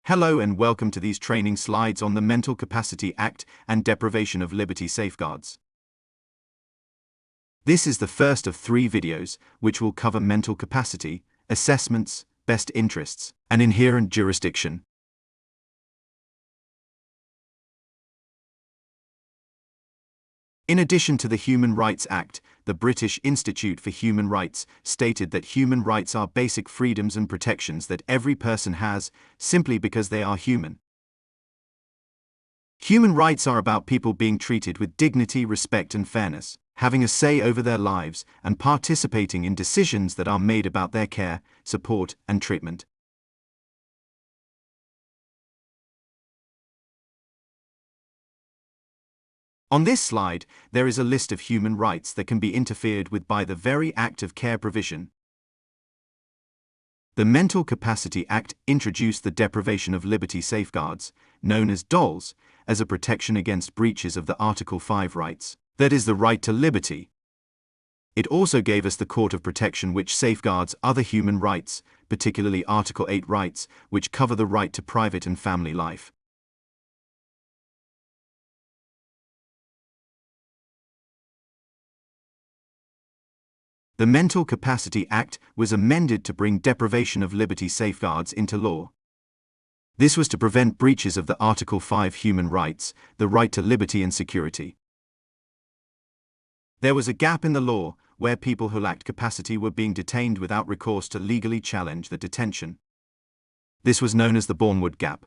Hello and welcome to these training slides on the Mental Capacity Act and Deprivation of Liberty Safeguards. This is the first of 3 videos which will cover mental capacity, assessments, best interests, and inherent jurisdiction. In addition to the Human Rights Act, the British Institute for Human Rights stated that human rights are basic freedoms and protections that every person has, simply because they are human. Human rights are about people being treated with dignity, respect and fairness, having a say over their lives, and participating in decisions that are made about their care, support and treatment. On this slide, there is a list of human rights that can be interfered with by the very act of care provision. The Mental Capacity Act introduced the Deprivation of Liberty Safeguards, known as DOLS, as a protection against breaches of the Article 5 rights, that is, the right to liberty. It also gave us the Court of Protection which safeguards other human rights, particularly Article 8 rights, which cover the right to private and family life. The Mental Capacity Act was amended to bring deprivation of liberty safeguards into law. This was to prevent breaches of the Article 5 human rights, the right to liberty and security. There was a gap in the law where people who lacked capacity were being detained without recourse to legally challenge the detention. This was known as the Bournewood Gap.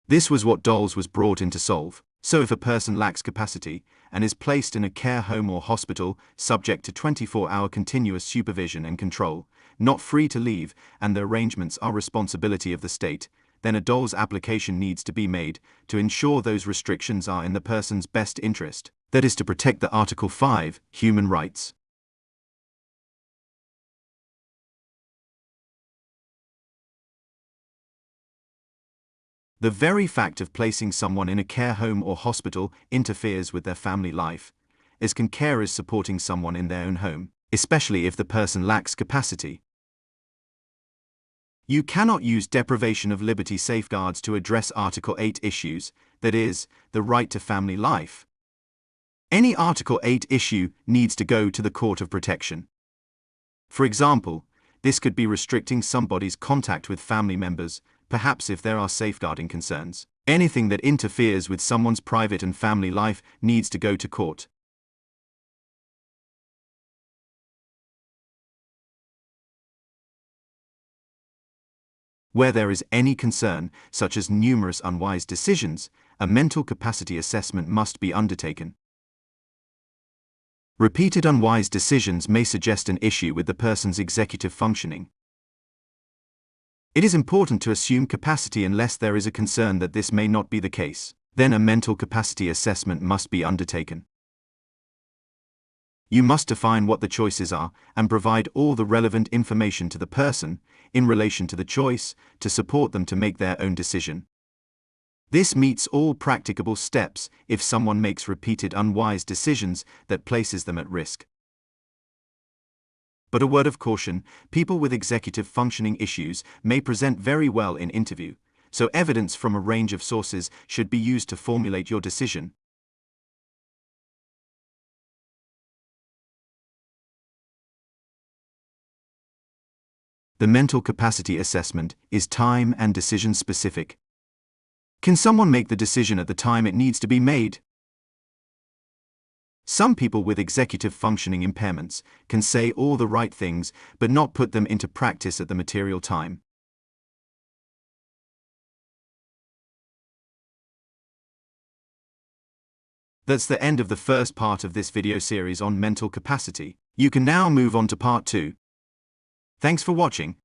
This was what DOLS was brought in to solve. So if a person lacks capacity and is placed in a care home or hospital subject to 24-hour continuous supervision and control, not free to leave, and the arrangements are responsibility of the state, then a DOLS application needs to be made to ensure those restrictions are in the person's best interest, that is to protect the Article 5 human rights. The very fact of placing someone in a care home or hospital interferes with their family life, as can carers supporting someone in their own home, especially if the person lacks capacity. You cannot use deprivation of liberty safeguards to address Article 8 issues, that is, the right to family life. Any Article 8 issue needs to go to the Court of Protection. For example, this could be restricting somebody's contact with family members, perhaps if there are safeguarding concerns. Anything that interferes with someone's private and family life needs to go to court. Where there is any concern, such as numerous unwise decisions, a mental capacity assessment must be undertaken. Repeated unwise decisions may suggest an issue with the person's executive functioning. It is important to assume capacity unless there is a concern that this may not be the case. Then a mental capacity assessment must be undertaken. You must define what the choices are and provide all the relevant information to the person in relation to the choice to support them to make their own decision. This meets all practicable steps if someone makes repeated unwise decisions that places them at risk. But a word of caution, people with executive functioning issues may present very well in interview, so evidence from a range of sources should be used to formulate your decision. The mental capacity assessment is time and decision specific. Can someone make the decision at the time it needs to be made? Some people with executive functioning impairments can say all the right things but not put them into practice at the material time. That's the end of the first part of this video series on mental capacity. You can now move on to part 2. Thanks for watching.